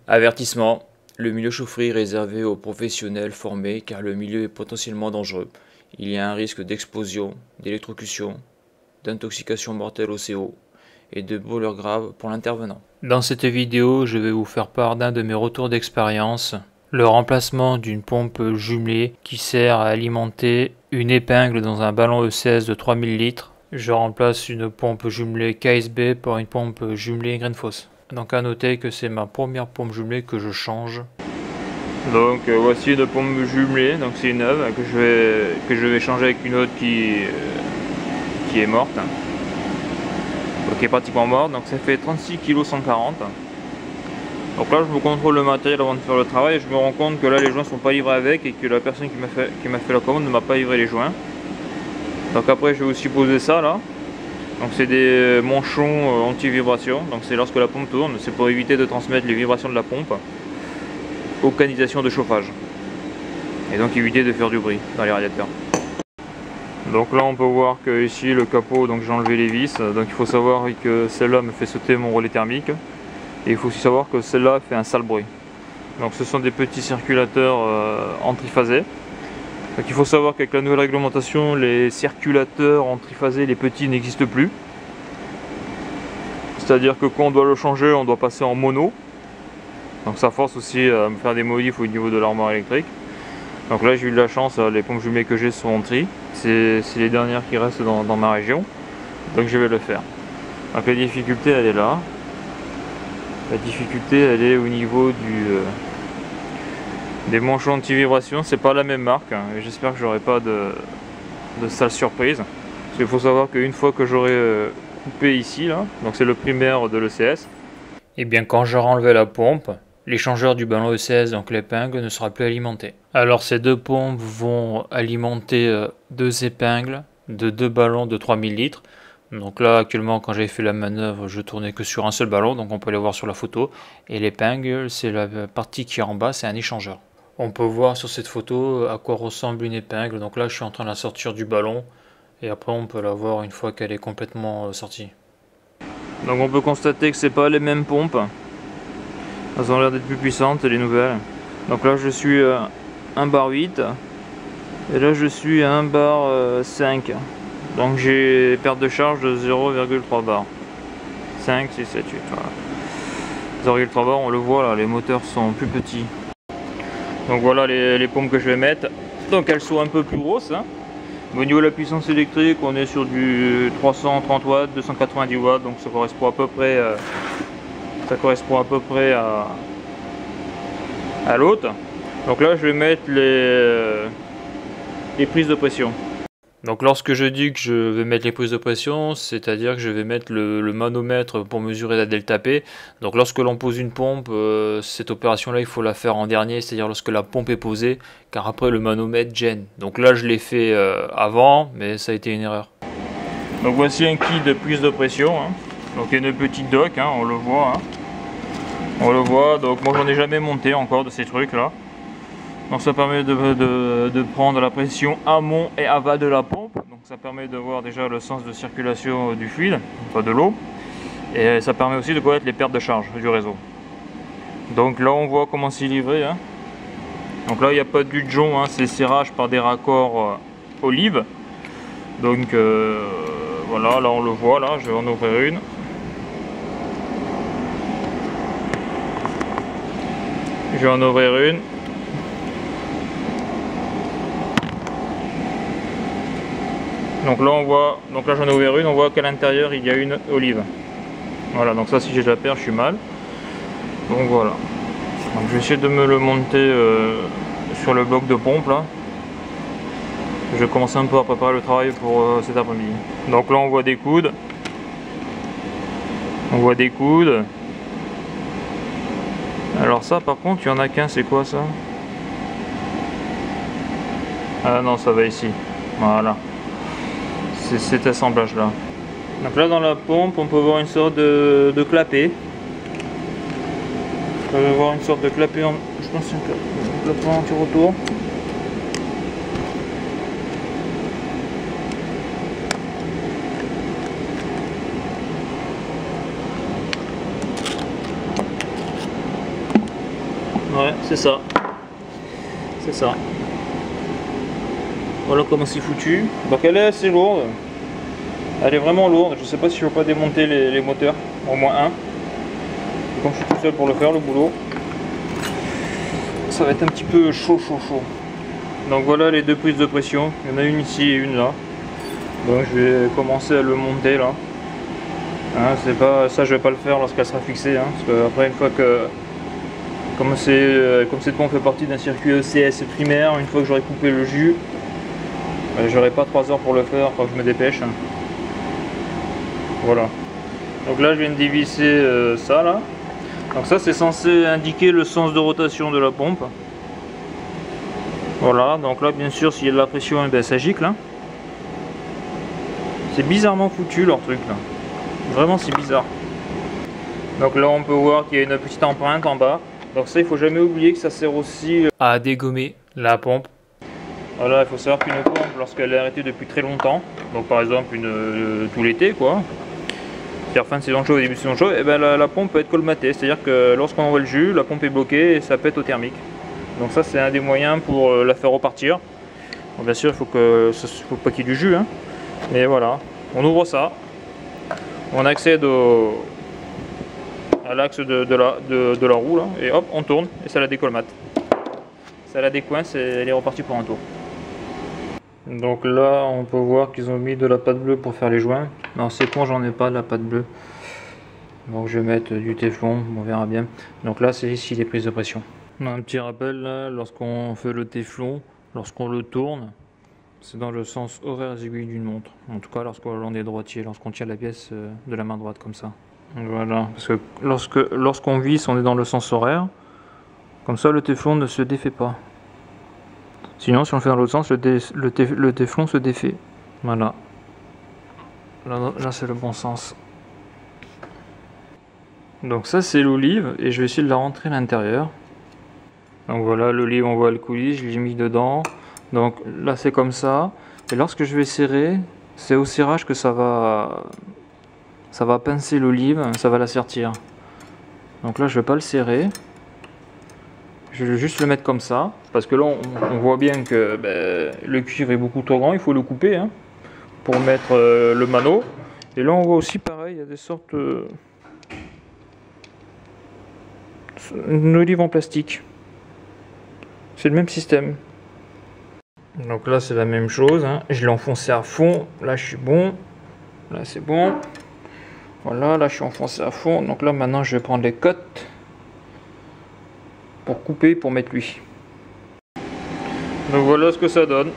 Avertissement, le milieu chaufferie est réservé aux professionnels formés car le milieu est potentiellement dangereux. Il y a un risque d'explosion, d'électrocution, d'intoxication mortelle au CO et de brûlures graves pour l'intervenant. Dans cette vidéo, je vais vous faire part d'un de mes retours d'expérience, le remplacement d'une pompe jumelée qui sert à alimenter une épingle dans un ballon E16 de 3000 litres. Je remplace une pompe jumelée KSB par une pompe jumelée Greenfoss. Donc à noter que c'est ma première pompe jumelée que je change. Donc voici une pompe jumelée, donc c'est une neuve que je vais changer avec une autre qui est morte. Donc qui est pratiquement morte, donc ça fait 36 kg 140. Donc là je vous contrôle le matériel avant de faire le travail et je me rends compte que là les joints sont pas livrés avec et que la personne qui m'a fait la commande ne m'a pas livré les joints. Donc après je vais aussi poser ça là. Donc c'est des manchons anti-vibration, donc c'est lorsque la pompe tourne, c'est pour éviter de transmettre les vibrations de la pompe aux canalisations de chauffage. Et donc éviter de faire du bruit dans les radiateurs. Donc là on peut voir que ici le capot, donc j'ai enlevé les vis, donc il faut savoir que celle-là me fait sauter mon relais thermique. Et il faut aussi savoir que celle-là fait un sale bruit. Donc ce sont des petits circulateurs en triphasé. Donc il faut savoir qu'avec la nouvelle réglementation, les circulateurs en triphasé, les petits, n'existent plus. C'est-à-dire que quand on doit le changer, on doit passer en mono. Donc ça force aussi à me faire des modifs au niveau de l'armoire électrique. Donc là j'ai eu de la chance, les pompes jumelées que j'ai sont en tri. C'est les dernières qui restent dans ma région. Donc je vais le faire. Donc la difficulté elle est là. La difficulté elle est au niveau des manchons anti-vibration. C'est pas la même marque, hein, et j'espère que j'aurai pas de sales surprises. Parce qu'il faut savoir qu'une fois que j'aurai coupé ici, là, donc c'est le primaire de l'ECS, et bien quand j'aurai enlevé la pompe, l'échangeur du ballon ECS, donc l'épingle, ne sera plus alimenté. Alors ces deux pompes vont alimenter deux épingles de deux ballons de 3000 litres. Donc là actuellement quand j'ai fait la manœuvre je tournais que sur un seul ballon, donc on peut les voir sur la photo. Et l'épingle c'est la partie qui est en bas, c'est un échangeur. On peut voir sur cette photo à quoi ressemble une épingle. Donc là je suis en train de la sortir du ballon. Et après on peut la voir une fois qu'elle est complètement sortie. Donc on peut constater que c'est pas les mêmes pompes. Elles ont l'air d'être plus puissantes les nouvelles. Donc là je suis à 1 bar 8. Et là je suis à 1 bar 5. Donc j'ai perte de charge de 0,3 bar. 5, 6, 7, 8. Voilà. 0,3 bar, on le voit là, les moteurs sont plus petits. Donc voilà les pompes que je vais mettre. Donc elles sont un peu plus grosses. Hein. Au niveau de la puissance électrique, on est sur du 330 watts, 290 watts. Donc ça correspond à peu près à l'autre. Donc là je vais mettre les prises de pression. Donc lorsque je dis que je vais mettre les prises de pression, c'est-à-dire que je vais mettre le manomètre pour mesurer la delta P. Donc lorsque l'on pose une pompe, cette opération-là, il faut la faire en dernier, c'est-à-dire lorsque la pompe est posée, car après le manomètre gêne. Donc là, je l'ai fait avant, mais ça a été une erreur. Donc voici un kit de prise de pression. Hein. Donc il y a une petite dock, hein, on le voit. Hein. On le voit, donc moi j'en ai jamais monté encore de ces trucs-là. Donc ça permet de prendre la pression amont et aval de la pompe. Donc ça permet de voir déjà le sens de circulation du fluide, pas de l'eau. Et ça permet aussi de connaître les pertes de charge du réseau. Donc là on voit comment c'est livré. Hein. Donc là il n'y a pas de jonc, hein, c'est serrage par des raccords olive. Donc voilà, là on le voit, là je vais en ouvrir une. Je vais en ouvrir une. Donc là on voit, donc là j'en ai ouvert une, on voit qu'à l'intérieur il y a une olive. Voilà, donc ça si je la perds je suis mal. Donc voilà. Donc je vais essayer de me le monter sur le bloc de pompe là. Je vais commencer un peu à préparer le travail pour cet après-midi. Donc là on voit des coudes. On voit des coudes. Alors ça par contre il y en a qu'un, c'est quoi ça? Ah non, ça va ici. Voilà. C'est cet assemblage là. Donc là dans la pompe on peut voir une sorte de clapet. On peut voir une sorte de clapet, je pense que c'est un clapet anti-retour. c'est ça. C'est ça. Voilà comment c'est foutu. Donc elle est assez lourde. Elle est vraiment lourde. Je sais pas si je vais pas démonter les moteurs. Au moins un. Et comme je suis tout seul pour le faire, le boulot, ça va être un petit peu chaud. Donc voilà les deux prises de pression. Il y en a une ici et une là. Donc je vais commencer à le monter là. Hein, c'est pas ça, je vais pas le faire lorsqu'elle sera fixée. Hein, parce que après, une fois que comme cette pompe fait partie d'un circuit ECS primaire, une fois que j'aurai coupé le jus, j'aurai pas 3 heures pour le faire, faut que je me dépêche. Voilà. Donc là je viens de dévisser ça là. Donc ça c'est censé indiquer le sens de rotation de la pompe. Voilà, donc là bien sûr s'il y a de la pression, ben, ça gicle. Hein. C'est bizarrement foutu leur truc là. Vraiment c'est bizarre. Donc là on peut voir qu'il y a une petite empreinte en bas. Donc ça il faut jamais oublier que ça sert aussi à dégommer la pompe. Voilà, il faut savoir qu'une pompe lorsqu'elle est arrêtée depuis très longtemps, donc par exemple tout l'été quoi, c'est-à-dire fin de saison chaude et début de saison chaude, et ben la pompe peut être colmatée, c'est-à-dire que lorsqu'on envoie le jus, la pompe est bloquée et ça pète au thermique. Donc ça c'est un des moyens pour la faire repartir. Bon, bien sûr il faut pas qu'il y ait du jus, hein. Mais voilà, on ouvre ça, on accède à l'axe de la roue là, et hop on tourne et ça la décolmate. Ça la décoince et elle est repartie pour un tour. Donc là on peut voir qu'ils ont mis de la pâte bleue pour faire les joints. Non c'est con, j'en ai pas de la pâte bleue. Donc je vais mettre du téflon, on verra bien. Donc là c'est ici les prises de pression. On a un petit rappel là, lorsqu'on fait le téflon, lorsqu'on le tourne, c'est dans le sens horaire aiguille d'une montre. En tout cas lorsqu'on est droitier, lorsqu'on tient la pièce de la main droite comme ça. Voilà, parce que lorsqu'on visse on est dans le sens horaire. Comme ça le téflon ne se défait pas. Sinon si on le fait dans l'autre sens, le téflon se défait. Voilà. Là c'est le bon sens. Donc ça c'est l'olive et je vais essayer de la rentrer à l'intérieur. Donc voilà l'olive, on voit le coulis, je l'ai mis dedans. Donc là c'est comme ça. Et lorsque je vais serrer, c'est au serrage que ça va pincer l'olive, ça va la sertir. Donc là je vais pas le serrer. Je vais juste le mettre comme ça, parce que là on voit bien que le cuivre est beaucoup trop grand, il faut le couper hein, pour mettre le mano. Et là on voit aussi pareil, il y a des sortes... une olive en plastique. C'est le même système. Donc là c'est la même chose, hein. Je l'ai enfoncé à fond, là je suis bon, là c'est bon. Voilà, là je suis enfoncé à fond, donc là maintenant je vais prendre les cotes pour couper, pour mettre lui. Donc voilà ce que ça donne.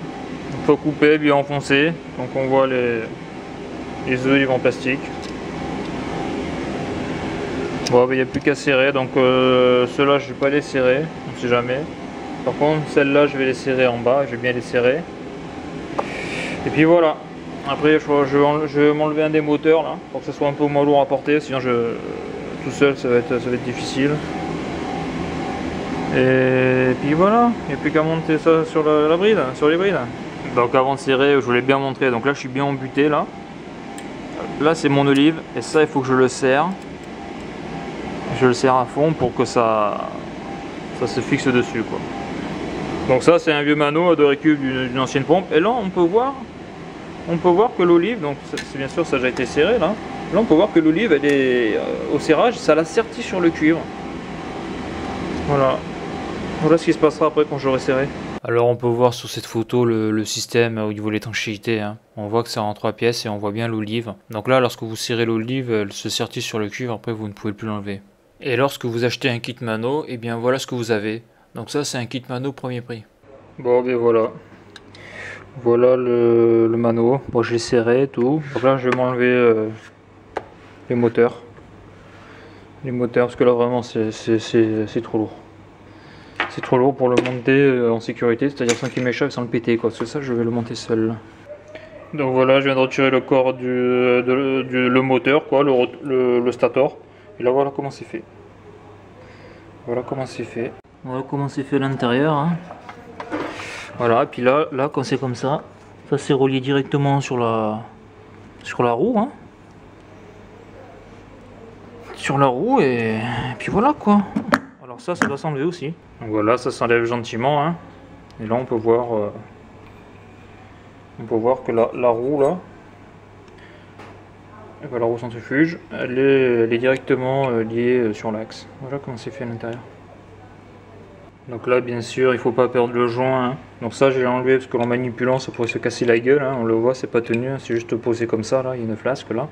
Il faut couper, bien enfoncer. Donc on voit les olives en plastique. Bon, il n'y a plus qu'à serrer. Donc ceux-là je ne vais pas les serrer, on ne sait jamais. Par contre celles-là je vais les serrer en bas, je vais bien les serrer. Et puis voilà. Après je vais m'enlever un des moteurs là, pour que ce soit un peu moins lourd à porter, sinon tout seul ça va être difficile. Et puis voilà, il n'y a plus qu'à monter ça sur la bride, sur les brides. Donc avant de serrer, je voulais bien montrer, donc là je suis bien embuté là. Là c'est mon olive, et ça il faut que je le serre. Je le serre à fond pour que ça se fixe dessus quoi. Donc ça c'est un vieux mano de récup d'une ancienne pompe. Et là on peut voir que l'olive, donc c'est bien sûr ça a déjà été serré là. Là on peut voir que l'olive elle est au serrage, ça l'a serti sur le cuivre. Voilà. Voilà ce qui se passera après quand j'aurai serré. Alors on peut voir sur cette photo le système au niveau de l'étanchéité. Hein. On voit que c'est en 3 pièces et on voit bien l'olive. Donc là lorsque vous serrez l'olive, elle se sertit sur le cuivre, après vous ne pouvez plus l'enlever. Et lorsque vous achetez un kit mano, et bien voilà ce que vous avez. Donc ça c'est un kit mano premier prix. Bon ben voilà. Voilà le mano. Bon je l'ai serré tout. Donc là je vais m'enlever les moteurs. Les moteurs parce que là vraiment c'est trop lourd. C'est trop lourd pour le monter en sécurité, c'est-à-dire sans qu'il m'échappe, sans le péter quoi. C'est ça, je vais le monter seul. Donc voilà, je viens de retirer le corps le moteur quoi, le stator. Et là voilà comment c'est fait. Voilà comment c'est fait. Voilà comment c'est fait à l'intérieur. Hein. Voilà, et puis là quand c'est comme ça c'est relié directement sur la roue. Hein. Sur la roue et puis voilà quoi. Alors Alors ça doit s'enlever aussi. Donc voilà, ça s'enlève gentiment, hein. Et là on peut voir que la roue là, la roue centrifuge, elle est directement liée sur l'axe. Voilà comment c'est fait à l'intérieur. Donc là bien sûr il faut pas perdre le joint, hein. Donc ça j'ai enlevé parce que en manipulant ça pourrait se casser la gueule, hein. On le voit, c'est pas tenu, hein. C'est juste posé comme ça, là il y a une flasque là.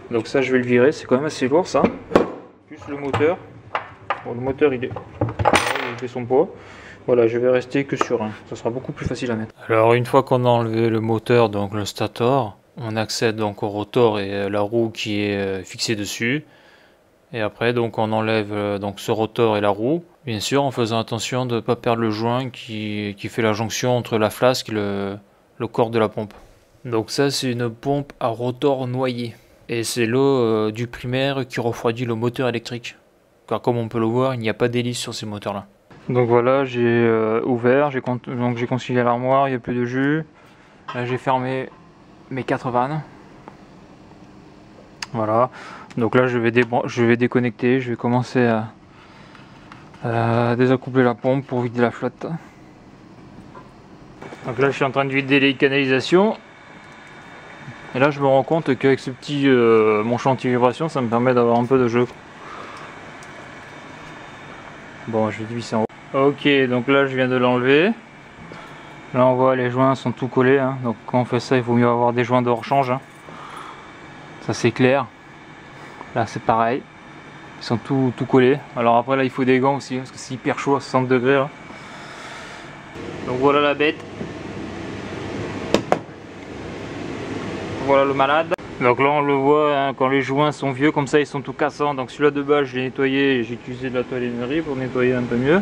Donc ça je vais le virer, c'est quand même assez lourd ça. Plus le moteur. Bon, le moteur il fait son poids. Voilà, je vais rester que sur un, ça sera beaucoup plus facile à mettre. Alors une fois qu'on a enlevé le moteur, donc le stator, on accède donc au rotor et la roue qui est fixée dessus. Et après donc on enlève donc ce rotor et la roue, bien sûr en faisant attention de ne pas perdre le joint qui fait la jonction entre la flasque et le corps de la pompe. Donc ça c'est une pompe à rotor noyé. Et c'est l'eau du primaire qui refroidit le moteur électrique. Car comme on peut le voir, il n'y a pas d'hélice sur ces moteurs là. Donc voilà, j'ai ouvert, j'ai concilié l'armoire, il n'y a plus de jus. Là j'ai fermé mes 4 vannes. Voilà, donc là je vais déconnecter, je vais commencer à désaccoupler la pompe pour vider la flotte. Donc là je suis en train de vider les canalisations. Et là je me rends compte qu'avec ce petit manche anti-vibration, ça me permet d'avoir un peu de jeu. Bon, je vais dévisser en haut. Ok, donc là je viens de l'enlever. Là on voit les joints sont tout collés, hein. Donc quand on fait ça il vaut mieux avoir des joints de rechange, hein. Ça c'est clair. Là c'est pareil. Ils sont tout collés. Alors après là il faut des gants aussi, parce que c'est hyper chaud à 60 degrés là. Donc voilà la bête. Voilà le malade. Donc là on le voit, hein, quand les joints sont vieux comme ça ils sont tout cassants. Donc celui-là de base je l'ai nettoyé et j'ai utilisé de la toile émery pour nettoyer un peu mieux.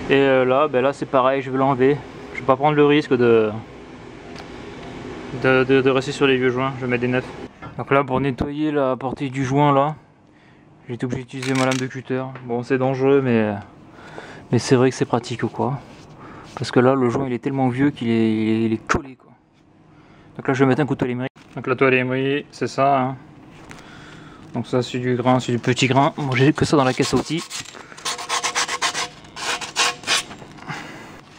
Et là, là c'est pareil, je vais l'enlever. Je vais pas prendre le risque de rester sur les vieux joints, je vais mettre des neufs. Donc là pour nettoyer la partie du joint là, j'ai été obligé d'utiliser ma lame de cutter. Bon c'est dangereux mais c'est vrai que c'est pratique quoi. Parce que là le joint il est tellement vieux qu'il est collé quoi. Donc là je vais mettre un coup de toile émery. Donc la toile émery c'est ça, hein. Donc ça c'est du grain, c'est du petit grain. Moi j'ai que ça dans la caisse à outils.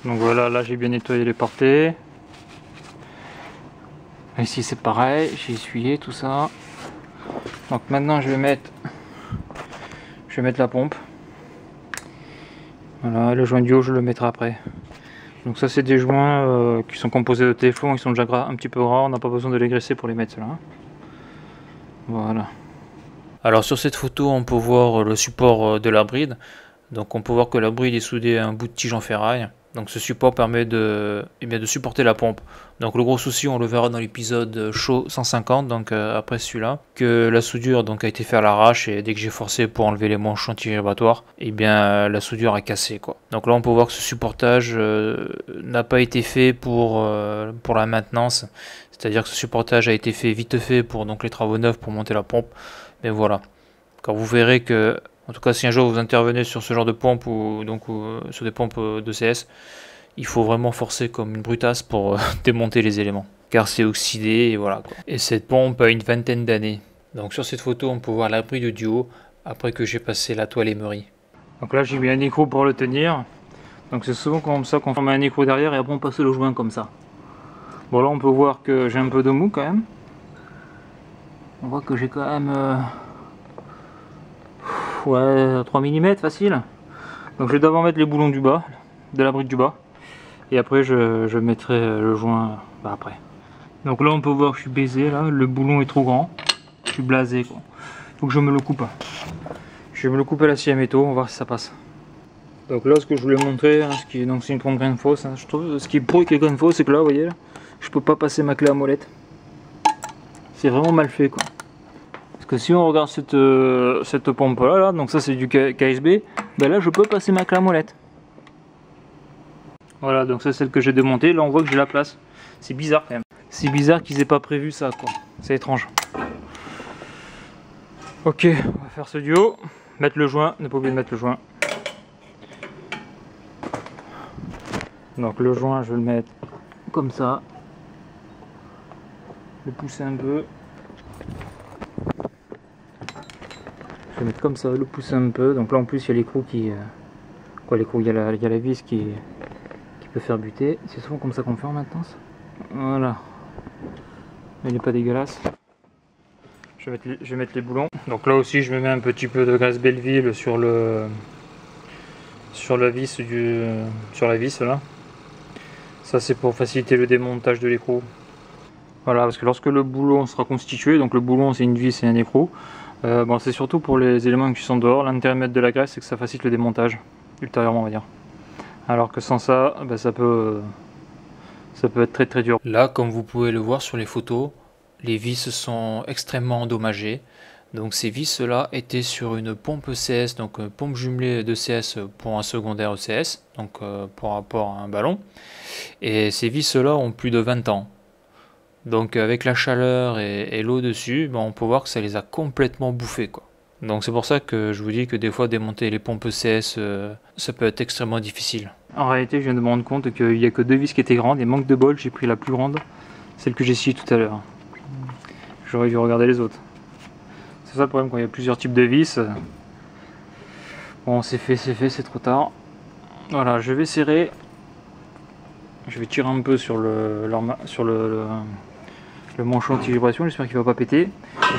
Donc voilà, là j'ai bien nettoyé les portées. Ici c'est pareil, j'ai essuyé tout ça. Donc maintenant je vais mettre la pompe. Voilà, le joint du haut je le mettrai après. Donc ça c'est des joints qui sont composés de téflon, ils sont déjà un petit peu gras, on n'a pas besoin de les graisser pour les mettre ceux-là. Voilà. Alors sur cette photo on peut voir le support de la bride. Donc on peut voir que la bride est soudée à un bout de tige en ferraille. Donc ce support permet de supporter la pompe. Donc le gros souci, on le verra dans l'épisode chaud 150, donc après celui-là, que la soudure donc a été faite à l'arrache et dès que j'ai forcé pour enlever les manches anti-vibratoires, et bien la soudure a cassé quoi. Donc là on peut voir que ce supportage n'a pas été fait pour la maintenance, c'est-à-dire que ce supportage a été fait vite fait pour donc les travaux neufs pour monter la pompe. Mais voilà, quand vous verrez que en tout cas, si un jour vous intervenez sur ce genre de pompe ou sur des pompes de CS, il faut vraiment forcer comme une brutasse pour démonter les éléments, car c'est oxydé et voilà quoi. Et cette pompe a une vingtaine d'années. Donc sur cette photo, on peut voir la bride du haut après que j'ai passé la toile émery. Donc là, j'ai mis un écrou pour le tenir. Donc c'est souvent comme ça qu'on met un écrou derrière et après on passe le joint comme ça. Bon là, on peut voir que j'ai un peu de mou quand même. On voit que j'ai quand même ouais, 3 mm facile. Donc je vais d'abord mettre les boulons du bas, de la bride du bas, et après je mettrai le joint après. Donc là on peut voir que je suis baisé, là le boulon est trop grand, je suis blasé quoi. Faut que je me le coupe. Je vais me le couper à la scie à métaux, on va voir si ça passe. Donc là ce que je voulais montrer, hein, c'est une pompe graine fausse, hein. Je trouve ce qui est pour avec les graines fausses, c'est que là vous voyez là, je peux pas passer ma clé à molette. C'est vraiment mal fait quoi. Parce que si on regarde cette pompe là, donc ça c'est du KSB, ben là je peux passer ma clé à molette. Voilà, donc c'est celle que j'ai démontée, là on voit que j'ai la place. C'est bizarre quand même. C'est bizarre qu'ils aient pas prévu ça quoi, c'est étrange. Ok, on va faire ce duo, mettre le joint, ne pas oublier de mettre le joint. Donc le joint je vais le mettre comme ça, le pousser un peu. Je vais vais mettre comme ça, le pousser un peu. Donc là en plus il y a l'écrou qui... quoi l'écrou, il y a la vis qui peut faire buter. C'est souvent comme ça qu'on fait en maintenance. Voilà. Il n'est pas dégueulasse. Je vais mettre les boulons. Donc là aussi je me mets un petit peu de graisse Belleville sur la vis là. Ça c'est pour faciliter le démontage de l'écrou. Voilà, parce que lorsque le boulon sera constitué, donc le boulon c'est une vis et un écrou, bon, c'est surtout pour les éléments qui sont dehors. L'intérêt de mettre de la graisse, c'est que ça facilite le démontage ultérieurement, on va dire. Alors que sans ça, ben, ça peut être très très dur. Là, comme vous pouvez le voir sur les photos, les vis sont extrêmement endommagées. Donc ces vis là étaient sur une pompe ECS, donc pompe jumelée d'ECS pour un secondaire ECS, donc pour rapport à un ballon. Et ces vis là ont plus de 20 ans. Donc avec la chaleur et l'eau dessus, ben, on peut voir que ça les a complètement bouffées, quoi. Donc c'est pour ça que je vous dis que des fois démonter les pompes ECS, ça peut être extrêmement difficile. En réalité, je viens de me rendre compte qu'il n'y a que 2 vis qui étaient grandes et manque de bol, j'ai pris la plus grande, celle que j'ai essayée tout à l'heure. J'aurais dû regarder les autres. C'est ça le problème quand il y a plusieurs types de vis. Bon, c'est fait, c'est trop tard. Voilà, je vais serrer. Je vais tirer un peu sur le manchon anti-vibration, j'espère qu'il va pas péter.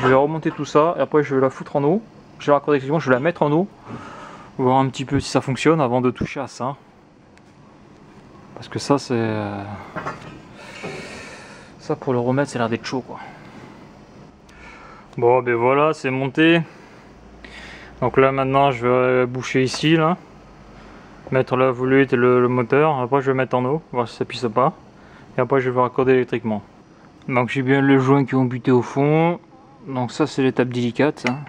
Je vais remonter tout ça et après je vais la foutre en eau. Je vais la raccorder effectivement, je vais la mettre en eau. Voir un petit peu si ça fonctionne avant de toucher à ça. Parce que ça c'est... ça pour le remettre, ça a l'air d'être chaud, quoi. Bon ben voilà, c'est monté. Donc là maintenant je vais boucher ici là. Mettre la volute et le moteur. Après je vais mettre en eau, voir si ça pisse pas. Et après je vais raccorder électriquement. Donc j'ai bien le joint qui ont buté au fond. Donc ça c'est l'étape délicate, ça.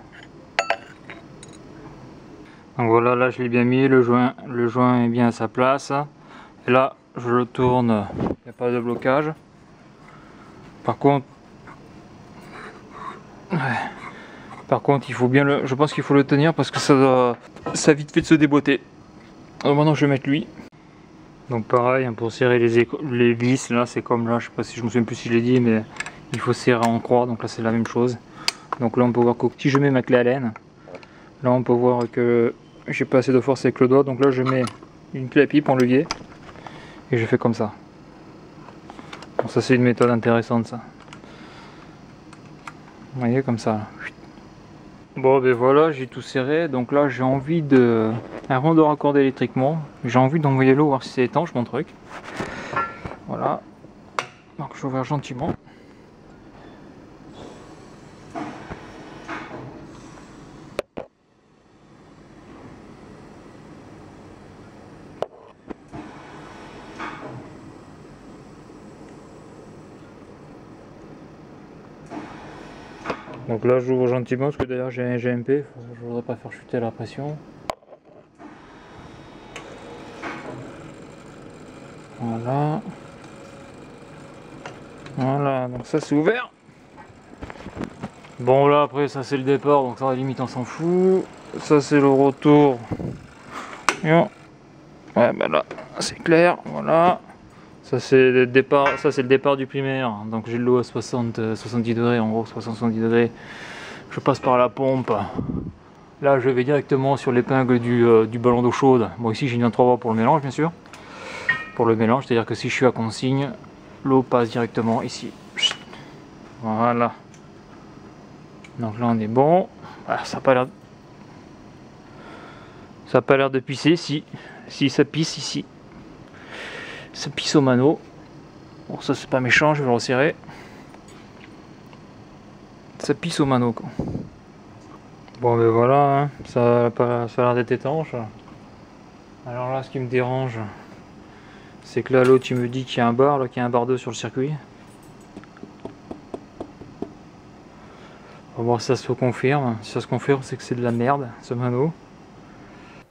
Donc voilà, là je l'ai bien mis, le joint est bien à sa place. Et là je le tourne, il n'y a pas de blocage. Par contre, il faut bien je pense qu'il faut le tenir parce que ça a vite fait de se déboîter. Alors maintenant je vais mettre lui. Donc pareil, hein, pour serrer les vis, là c'est comme là, je sais pas si je me souviens plus si je l'ai dit, mais il faut serrer en croix, donc là c'est la même chose. Donc là on peut voir que si je mets ma clé Allen, là on peut voir que j'ai pas assez de force avec le doigt, donc là je mets une clé à pipe en levier et je fais comme ça. Bon, ça c'est une méthode intéressante, ça. Vous voyez, comme ça. Bon ben voilà, j'ai tout serré, donc là j'ai envie de... avant de raccorder électriquement, j'ai envie d'envoyer l'eau, voir si c'est étanche mon truc. Voilà. Donc je vais ouvrir gentiment. Donc là j'ouvre gentiment parce que d'ailleurs j'ai un GMP, je voudrais pas faire chuter la pression. Voilà. Voilà, donc ça c'est ouvert. Bon là après ça c'est le départ, donc ça à la limite on s'en fout. Ça c'est le retour. Ouais ben là c'est clair, voilà. Ça c'est le départ du primaire. Donc j'ai de l'eau à 70 degrés, en gros 70 degrés. Je passe par la pompe. Là je vais directement sur l'épingle du ballon d'eau chaude. Bon ici j'ai une 3 pour le mélange bien sûr. Pour le mélange, c'est à dire que si je suis à consigne, l'eau passe directement ici. Voilà. Donc là on est bon. Ah, ça n'a pas l'air de pisser. Si ça pisse ici. Ça pisse au mano. Bon ça c'est pas méchant, je vais le resserrer. Ça pisse au mano, quoi. Bon ben voilà, hein. Ça a l'air d'être étanche. Alors là ce qui me dérange, c'est que là l'autre il me dit qu'il y a un bar, là qu'il y a un bar 2 sur le circuit. On va voir si ça se confirme. Si ça se confirme, c'est que c'est de la merde ce mano.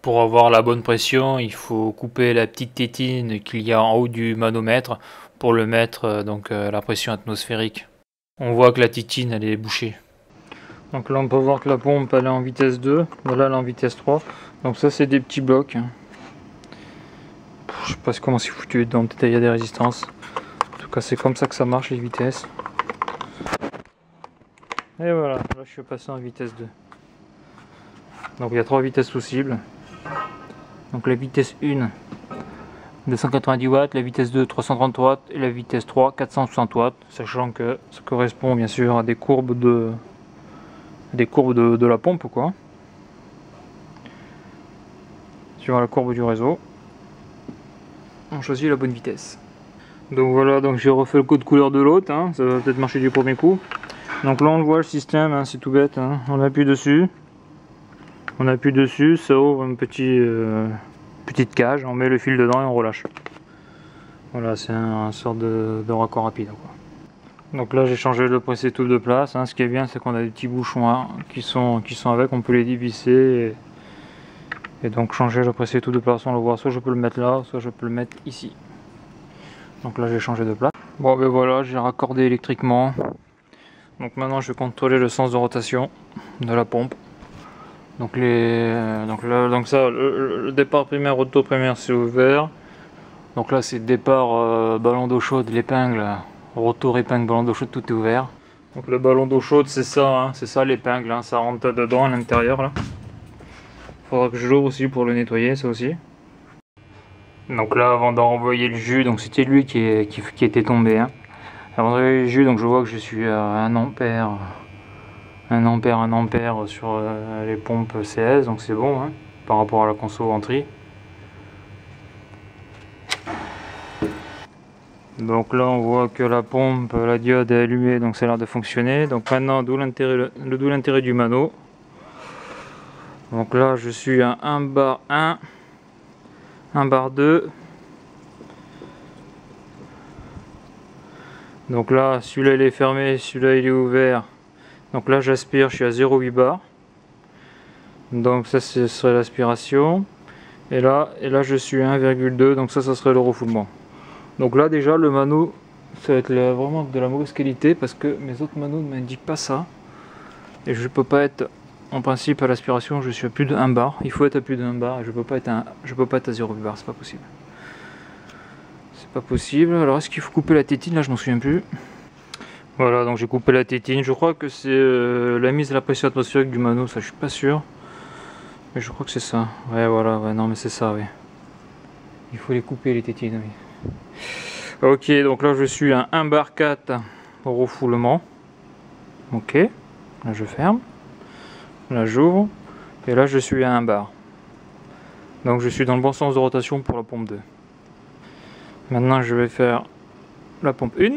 Pour avoir la bonne pression, il faut couper la petite tétine qu'il y a en haut du manomètre pour le mettre donc la pression atmosphérique. On voit que la tétine elle est bouchée. Donc là on peut voir que la pompe elle est en vitesse 2, là elle est en vitesse 3. Donc ça c'est des petits blocs. Je sais pas comment c'est foutu dans le détail, il y a des résistances. En tout cas c'est comme ça que ça marche les vitesses. Et voilà, là je suis passé en vitesse 2. Donc il y a 3 vitesses possibles. Donc la vitesse 1 290 watts, la vitesse 2 330 watts et la vitesse 3 460 watts, sachant que ça correspond bien sûr à des courbes de la pompe quoi. Sur la courbe du réseau, on choisit la bonne vitesse. Donc voilà, donc j'ai refait le code couleur de l'autre, hein, ça va peut-être marcher du premier coup. Donc là on le voit le système, hein, c'est tout bête, hein. On appuie dessus, ça ouvre une petite cage, on met le fil dedans et on relâche. Voilà, c'est un sorte de raccord rapide quoi. Donc là j'ai changé le pressé tout de place, hein. Ce qui est bien c'est qu'on a des petits bouchons hein, qui sont avec, on peut les dévisser et donc changer le pressé tout de place. On le voit, soit je peux le mettre là, soit je peux le mettre ici. Donc là j'ai changé de place. Bon ben voilà, j'ai raccordé électriquement. Donc maintenant je vais contrôler le sens de rotation de la pompe. Donc le départ primaire, roto primaire c'est ouvert. Donc là c'est départ ballon d'eau chaude, l'épingle, rotor épingle, ballon d'eau chaude, tout est ouvert. Donc le ballon d'eau chaude c'est ça, hein, c'est ça l'épingle, hein, ça rentre dedans à l'intérieur là. Faudra que je l'ouvre aussi pour le nettoyer ça aussi. Donc là avant d'envoyer le jus, donc c'était lui qui était tombé. Hein. Avant d'envoyer le jus, donc je vois que je suis à 1 ampère sur les pompes CS, donc c'est bon hein, par rapport à la conso en tri. Donc là on voit que la pompe, la diode est allumée, donc ça a l'air de fonctionner. Donc maintenant d'où l'intérêt du mano. Donc là je suis à 1 bar 1, 1 bar 2. Donc là celui-là il est fermé, celui-là il est ouvert. Donc là j'aspire, je suis à 0,8 bar. Donc ça ce serait l'aspiration. Et là je suis à 1,2, donc ça serait le refoulement. Donc là déjà le mano ça va être vraiment de la mauvaise qualité parce que mes autres manos ne m'indiquent pas ça. Et je peux pas être, en principe à l'aspiration je suis à plus de 1 bar. Il faut être à plus de 1 bar et je peux pas être à 0,8 bar, c'est pas possible. C'est pas possible. Alors est-ce qu'il faut couper la tétine? Là je m'en souviens plus. Voilà, donc j'ai coupé la tétine. Je crois que c'est la mise à la pression atmosphérique du mano, ça je suis pas sûr. Mais je crois que c'est ça. Ouais voilà, ouais, non mais c'est ça, oui. Il faut les couper les tétines, oui. Ok, donc là je suis à 1 bar 4 au refoulement. Ok, là je ferme. Là j'ouvre. Et là je suis à 1 bar. Donc je suis dans le bon sens de rotation pour la pompe 2. Maintenant je vais faire la pompe 1.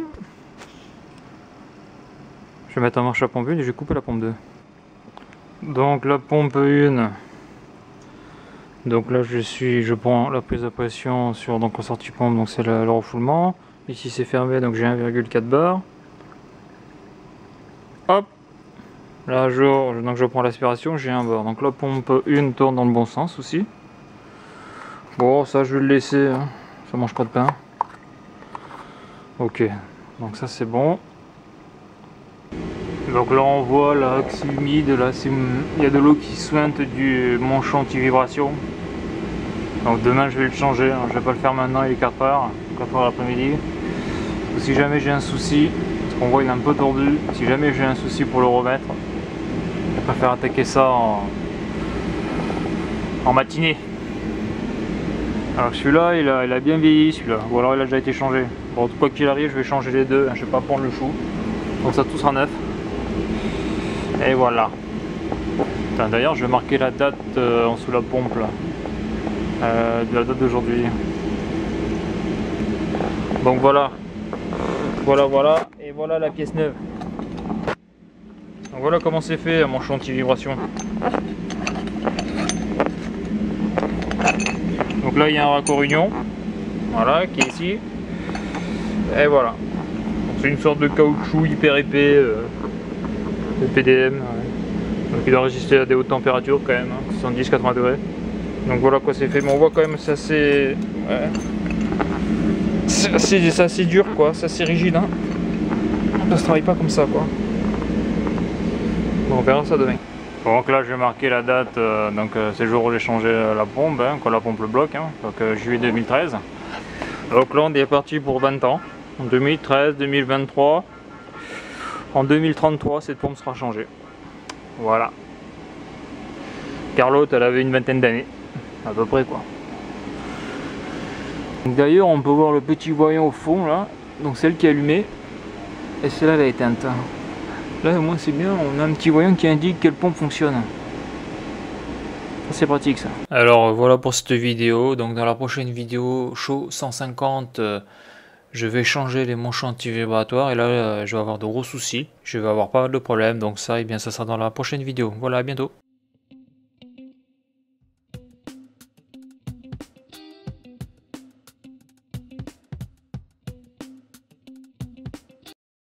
Je vais mettre en marche la pompe 1 et je vais couper la pompe 2. Donc la pompe 1. Donc là je prends la prise de pression sur donc la sortie pompe, donc c'est le refoulement. Ici c'est fermé, donc j'ai 1,4 bar. Hop. Là donc je prends l'aspiration, j'ai 1 bar. Donc la pompe 1 tourne dans le bon sens aussi. Bon ça je vais le laisser, hein. Ça mange pas de pain. Ok, donc ça c'est bon. Donc là on voit là que c'est humide, là il y a de l'eau qui suinte du manchon anti-vibration. Donc demain je vais le changer, hein. Je vais pas le faire maintenant, il est 4h l'après-midi. Si jamais j'ai un souci, parce qu'on voit il est un peu tordu, si jamais j'ai un souci pour le remettre, je préfère attaquer ça en matinée. Alors celui-là il a bien vieilli celui-là, ou alors il a déjà été changé. Bon quoi qu'il arrive je vais changer les deux, hein. Je vais pas prendre le chou, donc ça tout sera neuf. Et voilà. D'ailleurs je vais marquer la date en dessous la pompe là, de la date d'aujourd'hui. Donc voilà, et voilà la pièce neuve. Donc voilà comment c'est fait mon manchon anti-vibration. Donc là il y a un raccord union, voilà, qui est ici. Et voilà. C'est une sorte de caoutchouc hyper épais, de PDM. Ouais. Donc il doit résister à des hautes températures quand même, hein, 70-80 degrés. Donc voilà quoi c'est fait, mais on voit quand même c'est assez... Ouais. C'est assez dur quoi, c'est assez rigide. Hein. Ça se travaille pas comme ça quoi. Bon, on verra ça demain. Bon, donc là je vais marquer la date, c'est le jour où j'ai changé la pompe, hein, quand la pompe le bloque, hein, donc juillet 2013. Donc là on est parti pour 20 ans, en 2013, 2023, en 2033 cette pompe sera changée. Voilà. car l'autre elle avait une vingtaine d'années, à peu près quoi. D'ailleurs on peut voir le petit voyant au fond là, donc celle qui est allumée, et celle-là elle est éteinte. Là au moins c'est bien, on a un petit voyant qui indique quelle pompe fonctionne. C'est pratique ça. Alors voilà pour cette vidéo, donc dans la prochaine vidéo Sho 150, je vais changer les manches anti-vibratoires et là je vais avoir de gros soucis, je vais avoir pas mal de problèmes, donc ça, et bien ça sera dans la prochaine vidéo. Voilà, à bientôt.